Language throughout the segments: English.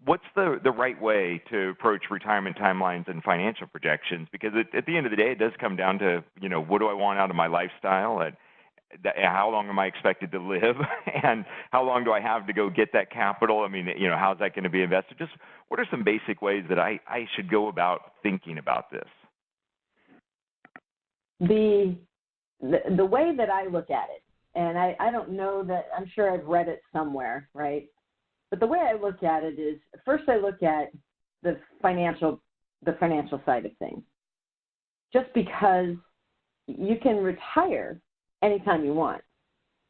what's the right way to approach retirement timelines and financial projections? Because at the end of the day, it does come down to, what do I want out of my lifestyle? How long am I expected to live? And how long do I have to go get that capital? I mean, how's that going to be invested? Just what are some basic ways that I should go about thinking about this? The way that I look at it, and I don't know that, I'm sure I've read it somewhere, right? But the way I look at it is, first I look at the financial side of things. Just because you can retire anytime you want,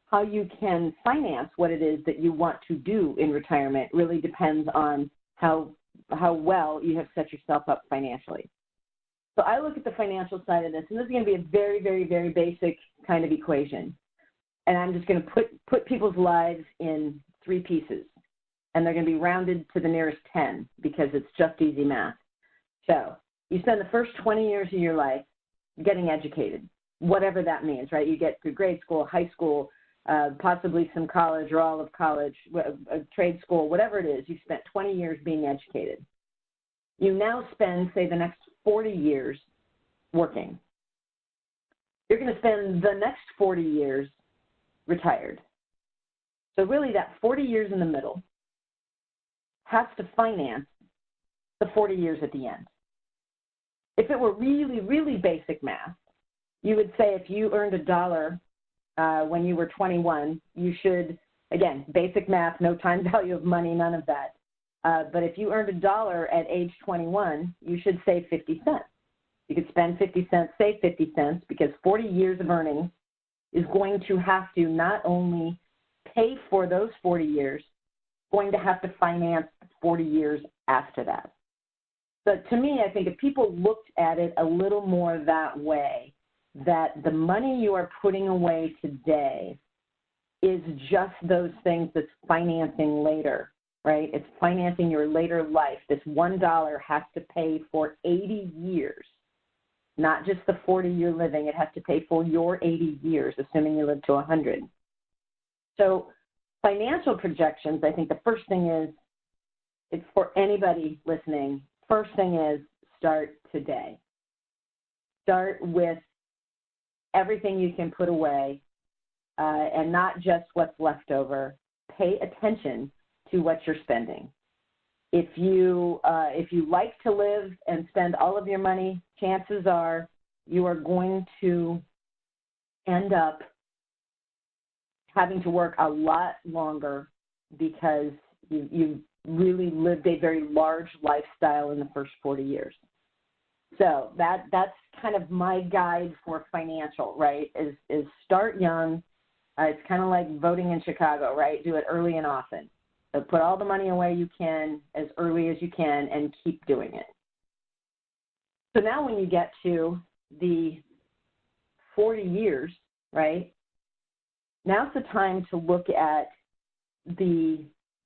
how you can finance what it is that you want to do in retirement really depends on how well you have set yourself up financially. So I look at the financial side of this, and this is going to be a very, very, very basic kind of equation. And I'm just going to put people's lives in 3 pieces, and they're going to be rounded to the nearest 10 because it's just easy math. So you spend the first 20 years of your life getting educated, whatever that means, right? You get through grade school, high school, possibly some college or all of college, trade school, whatever it is. You've spent 20 years being educated. You now spend, say, the next 40 years working. You're going to spend the next 40 years retired. So really that 40 years in the middle has to finance the 40 years at the end. If it were really, really basic math, you would say if you earned $1 when you were 21, you should, again, basic math, no time value of money, none of that. But if you earned $1 at age 21, you should save 50 cents. You could spend 50 cents, save 50 cents, because 40 years of earnings is going to have to not only pay for those 40 years, going to have to finance 40 years after that. But to me, I think if people looked at it a little more that way, that the money you are putting away today is just those things that's financing later, right? It's financing your later life. This $1 has to pay for 80 years, not just the 40 you're living. It has to pay for your 80 years, assuming you live to 100. So financial projections, I think the first thing is, it's for anybody listening, first thing is start today. Start with everything you can put away and not just what's left over. Pay attention to what you're spending. If you like to live and spend all of your money, chances are you are going to end up having to work a lot longer because you really lived a very large lifestyle in the first 40 years. So that's kind of my guide for financial, right, is start young. It's kind of like voting in Chicago, right? Do it early and often. So put all the money away you can as early as you can and keep doing it. So now when you get to the 40 years, right, now's the time to look at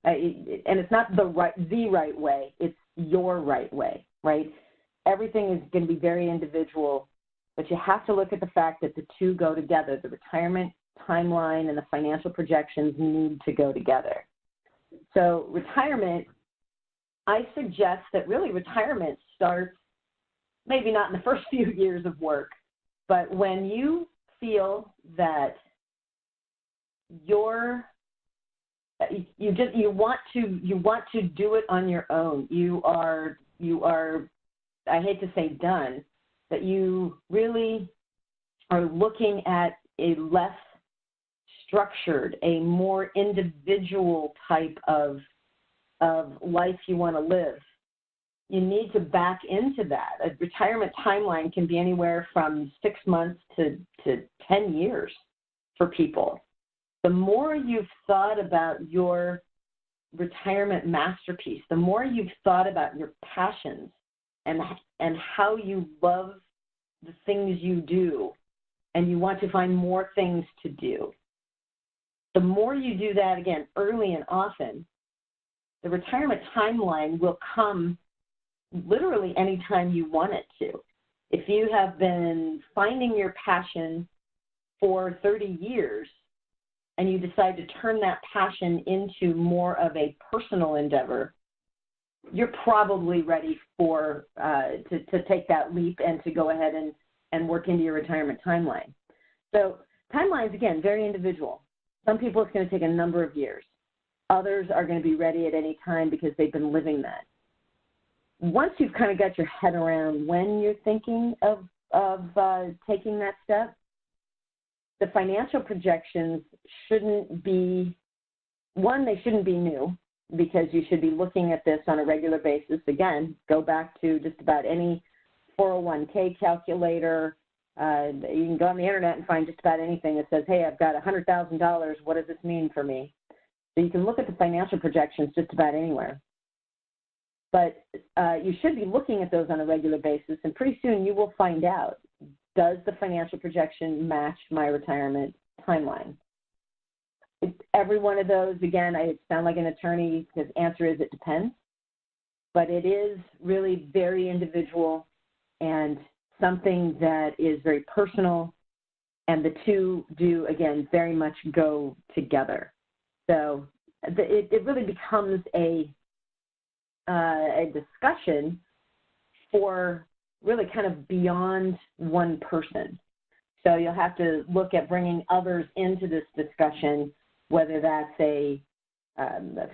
and it's not the right way, it's your right way, right? Everything is going to be very individual, but you have to look at the fact that the two go together. The retirement timeline and the financial projections need to go together. So retirement, I suggest that really retirement starts maybe not in the first few years of work, but when you feel that you want to do it on your own. You are, I hate to say done, but you really are looking at a less structured, a more individual type of life you want to live. You need to back into that. A retirement timeline can be anywhere from 6 months to 10 years for people. The more you've thought about your retirement masterpiece, the more you've thought about your passions and how you love the things you do, and you want to find more things to do. The more you do that, again, early and often, the retirement timeline will come literally anytime you want it to. If you have been finding your passion for 30 years and you decide to turn that passion into more of a personal endeavor, you're probably ready for to take that leap and to go ahead and work into your retirement timeline. So timelines, again, very individual. Some people it's going to take a number of years. Others are going to be ready at any time because they've been living that. Once you've kind of got your head around when you're thinking of taking that step, the financial projections shouldn't be, one, they shouldn't be new, because you should be looking at this on a regular basis. Again, go back to just about any 401k calculator. You can go on the internet and find just about anything that says, hey, I've got $100,000. What does this mean for me? So you can look at the financial projections just about anywhere. But you should be looking at those on a regular basis, and pretty soon you will find out, does the financial projection match my retirement timeline? Every one of those, again, I sound like an attorney, because the answer is it depends. But it is really very individual and something that is very personal, and the two do, again, very much go together. So it really becomes a discussion for really kind of beyond one person. So you'll have to look at bringing others into this discussion, whether that's a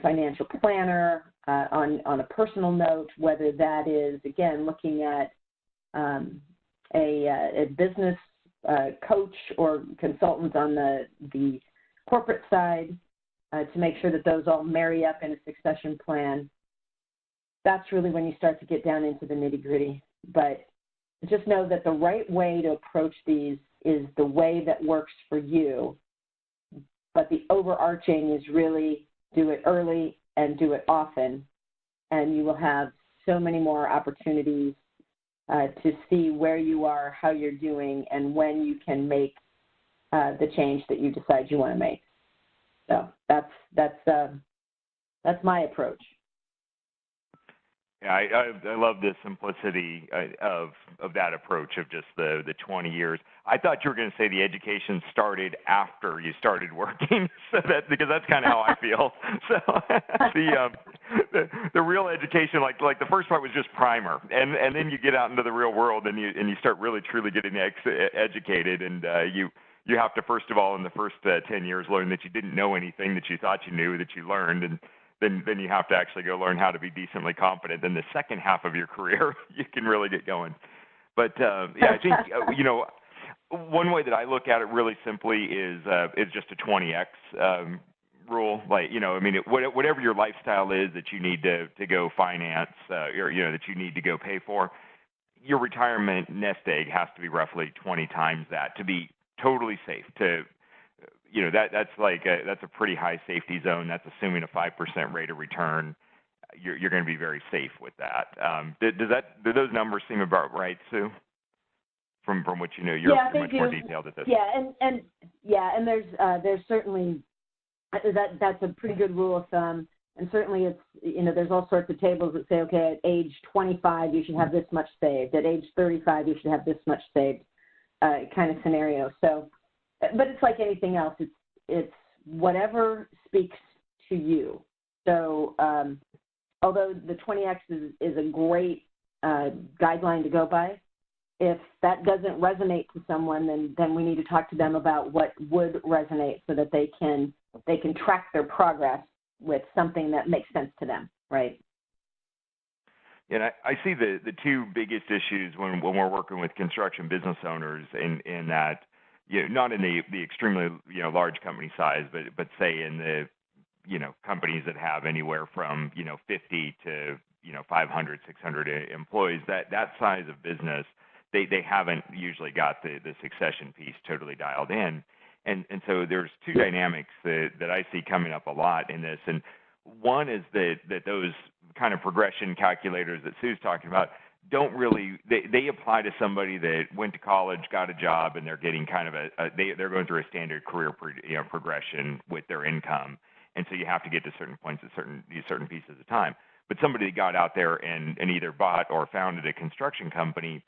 financial planner on a personal note, whether that is, again, looking at a business coach or consultant on the corporate side to make sure that those all marry up in a succession plan. That's really when you start to get down into the nitty-gritty. But just know that the right way to approach these is the way that works for you. But the overarching is really do it early and do it often, and you will have so many more opportunities to see where you are, how you're doing, and when you can make the change that you decide you want to make. So that's my approach. Yeah, I love the simplicity of that approach of just the 20 years. I thought you were going to say the education started after you started working, so that because that's kind of how I feel. So the real education, like the first part was just primer, and then you get out into the real world and you start really truly getting educated, and you have to first of all in the first 10 years learn that you didn't know anything that you thought you knew that you learned, and then you have to actually go learn how to be decently competent. Then the second half of your career, you can really get going. But yeah, I think one way that I look at it really simply is just a 20x rule. Like I mean, whatever your lifestyle is that you need to go finance, or that you need to go pay for, your retirement nest egg has to be roughly 20 times that to be totally safe. That's a pretty high safety zone. That's assuming a 5% rate of return. You're going to be very safe with that. Do those numbers seem about right, Sue? From what you know, you're much more detailed at this. Yeah, and there's certainly that's a pretty good rule of thumb. And certainly it's there's all sorts of tables that say, okay, at age 25 you should have this much saved. At age 35 you should have this much saved, kind of scenario. So. But it's like anything else. It's whatever speaks to you. So although the 20X is a great guideline to go by, if that doesn't resonate to someone, then we need to talk to them about what would resonate so that they can track their progress with something that makes sense to them, right? And I see the two biggest issues when we're working with construction business owners in that. Not in the extremely large company size, but say in the companies that have anywhere from 50 to 500, 600 employees. That size of business, they haven't usually got the succession piece totally dialed in, and so there's two dynamics that I see coming up a lot in this, and one is that those kind of progression calculators that Sue's talking about. Don't really they apply to somebody that went to college, got a job, and they're getting kind of they're going through a standard career progression with their income, and so you have to get to certain points at certain pieces of time. But somebody that got out there and either bought or founded a construction company,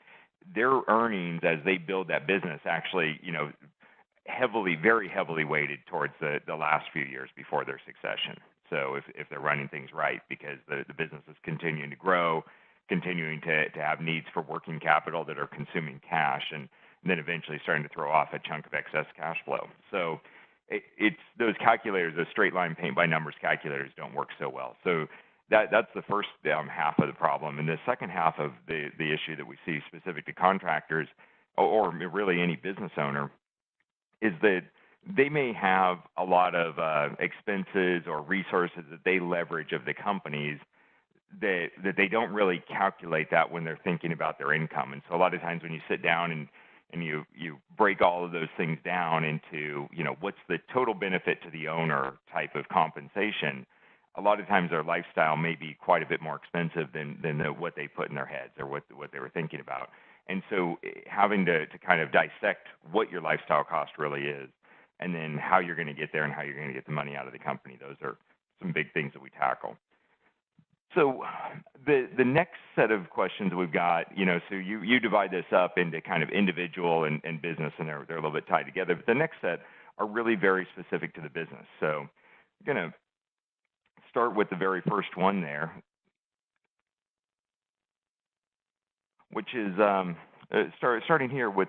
their earnings as they build that business actually very heavily weighted towards the last few years before their succession. So if they're running things right, because the business is continuing to grow, continuing to have needs for working capital that are consuming cash, and then eventually starting to throw off a chunk of excess cash flow. So it's those calculators, those straight line paint by numbers calculators don't work so well. So that's the first half of the problem. And the second half of the issue that we see specific to contractors, or really any business owner, is that they may have a lot of expenses or resources that they leverage of the companies that they don't really calculate that when they're thinking about their income. And so a lot of times when you sit down and you break all of those things down into, what's the total benefit to the owner type of compensation, a lot of times their lifestyle may be quite a bit more expensive than what they put in their heads or what they were thinking about. And so having to kind of dissect what your lifestyle cost really is, and then how you're going to get there and how you're going to get the money out of the company, those are some big things that we tackle. So the next set of questions we've got, so you divide this up into kind of individual and business, and they're a little bit tied together. But the next set are really very specific to the business. So I'm going to start with the very first one there, which is starting here with